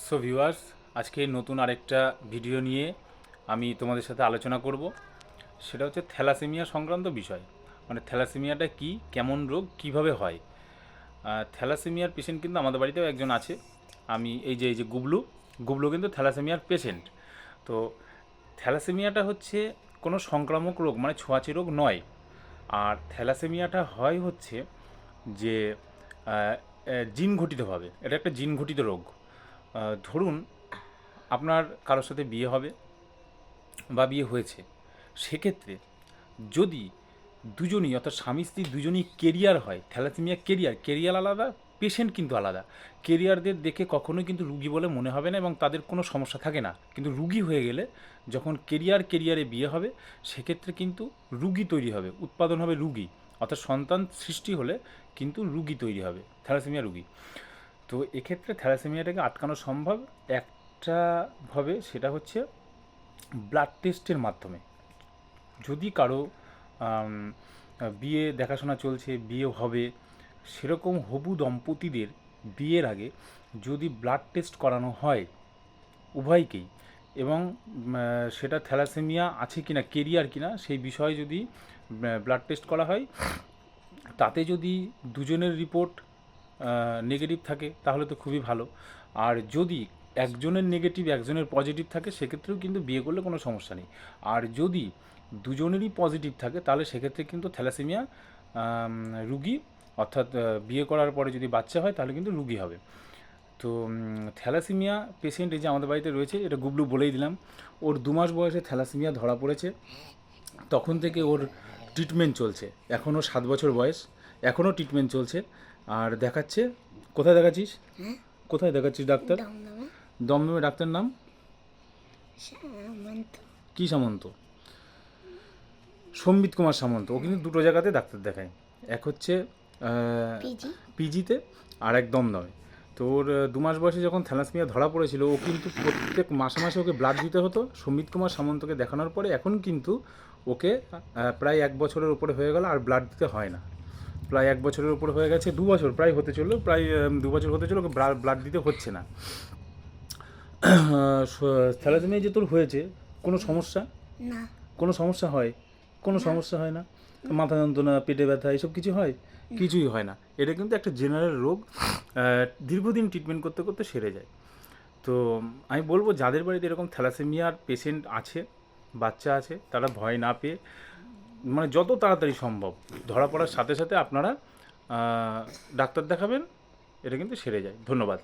So viewers, আজকে নতুন আরেকটা ভিডিও নিয়ে আমি তোমাদের সাথে আলোচনা করব। সেটা হচ্ছে থ্যালাসেমিয়া সংক্রান্ত বিষয়। মানে থ্যালাসেমিয়াটা কি, কেমন রোগ, কিভাবে হয়। থ্যালাসেমিয়ার পেশেন্ট কিন্তু আমাদের বাড়িতেও একজন আছে। আমি এই যে গুবলু গুবলু কিন্তু থ্যালাসেমিয়ার পেশেন্ট। তো থ্যালাসেমিয়াটা হচ্ছে কোনো সংক্রামক রোগ, মানে ছোঁয়াচে রোগ নয়। আর থ্যালাসেমিয়াটা হয় হচ্ছে যে জিন ঘটিতভাবে, এটা একটা জিন ঘটিত রোগ। ধরুন আপনার কারোর সাথে বিয়ে হবে বা বিয়ে হয়েছে, সেক্ষেত্রে যদি দুজনই অর্থাৎ স্বামী স্ত্রী দুজনই কেরিয়ার হয়, থ্যালাসেমিয়া কেরিয়ার আলাদা, পেশেন্ট কিন্তু আলাদা। কেরিয়ারদের দেখে কখনোই কিন্তু রুগী বলে মনে হবে না এবং তাদের কোনো সমস্যা থাকে না। কিন্তু রুগী হয়ে গেলে যখন কেরিয়ারে বিয়ে হবে, সেক্ষেত্রে কিন্তু রুগী তৈরি হবে, উৎপাদন হবে রুগী, অর্থাৎ সন্তান সৃষ্টি হলে কিন্তু রুগী তৈরি হবে, থ্যালাসেমিয়া রুগী। তো এক্ষেত্রে থ্যালাসেমিয়াটাকে আটকানো সম্ভব একটাভাবে, সেটা হচ্ছে ব্লাড টেস্টের মাধ্যমে। যদি কারো আম, বিয়ে দেখাশোনা চলছে, বিয়ে হবে, সেরকম হবু দম্পতিদের বিয়ের আগে যদি ব্লাড টেস্ট করানো হয় উভয়কেই, এবং সেটা থ্যালাসেমিয়া আছে কিনা, কেরিয়ার কিনা, সেই বিষয়ে যদি ব্লাড টেস্ট করা হয়, তাতে যদি দুজনের রিপোর্ট নেগেটিভ থাকে তাহলে তো খুবই ভালো। আর যদি একজনের নেগেটিভ একজনের পজিটিভ থাকে, সেক্ষেত্রেও কিন্তু বিয়ে করলে কোনো সমস্যা নেই। আর যদি দুজনেরই পজিটিভ থাকে, তাহলে সেক্ষেত্রে কিন্তু থ্যালাসেমিয়া রুগী, অর্থাৎ বিয়ে করার পরে যদি বাচ্চা হয় তাহলে কিন্তু রুগী হবে। তো থ্যালাসেমিয়া পেশেন্ট এই যে আমাদের বাড়িতে রয়েছে, এটা গুবলু বলেই দিলাম। ওর 2 মাস বয়সে থ্যালাসেমিয়া ধরা পড়েছে। তখন থেকে ওর ট্রিটমেন্ট চলছে। এখনও 7 বছর বয়স, এখনও ট্রিটমেন্ট চলছে। আর দেখাচ্ছে। কোথায় দেখাচ্ছিস? কোথায় দেখাচ্ছিস ডাক্তার? দমদমে দমদমে। ডাক্তার নাম সামন্ত। কি সামন্ত? সম্বিত কুমার সামন্ত। ও কিন্তু দুটো জায়গাতে ডাক্তার দেখায়। এক হচ্ছে পিজি পিজিতে, আর এক দমদমে। তো ওর 2 মাস বয়সে যখন থ্যালাসেমিয়া ধরা পড়েছিল, ও কিন্তু প্রত্যেক মাসে মাসে ওকে ব্লাড দিতে হতো। সম্বিত কুমার সামন্তকে দেখানোর পরে এখন কিন্তু ওকে প্রায় 1 বছরের উপরে হয়ে গেল আর ব্লাড দিতে হয় না। প্রায় 1 বছরের উপরে হয়ে গেছে, 2 বছর প্রায় হতে চললো, প্রায় 2 বছর হতে চললো, ওকে ব্লাড দিতে হচ্ছে না। থ্যালাসেমিয়া যে তোর হয়েছে, কোনো সমস্যা? না, কোনো সমস্যা হয়? কোনো সমস্যা হয় না। মাথা যন্ত্রণা, পেটে ব্যথা, এসব কিছু হয়? কিছুই হয় না। এটা কিন্তু একটা জেনারেল রোগ, দীর্ঘদিন ট্রিটমেন্ট করতে করতে সেরে যায়। তো আমি বলবো, যাদের বাড়িতে এরকম থ্যালাসেমিয়ার পেশেন্ট আছে, বাচ্চা আছে, তারা ভয় না পেয়ে, মানে যত তাড়াতাড়ি সম্ভব ধরা পড়ার সাথে সাথে আপনারা ডাক্তার দেখাবেন। এটা কিন্তু সেরে যায়। ধন্যবাদ।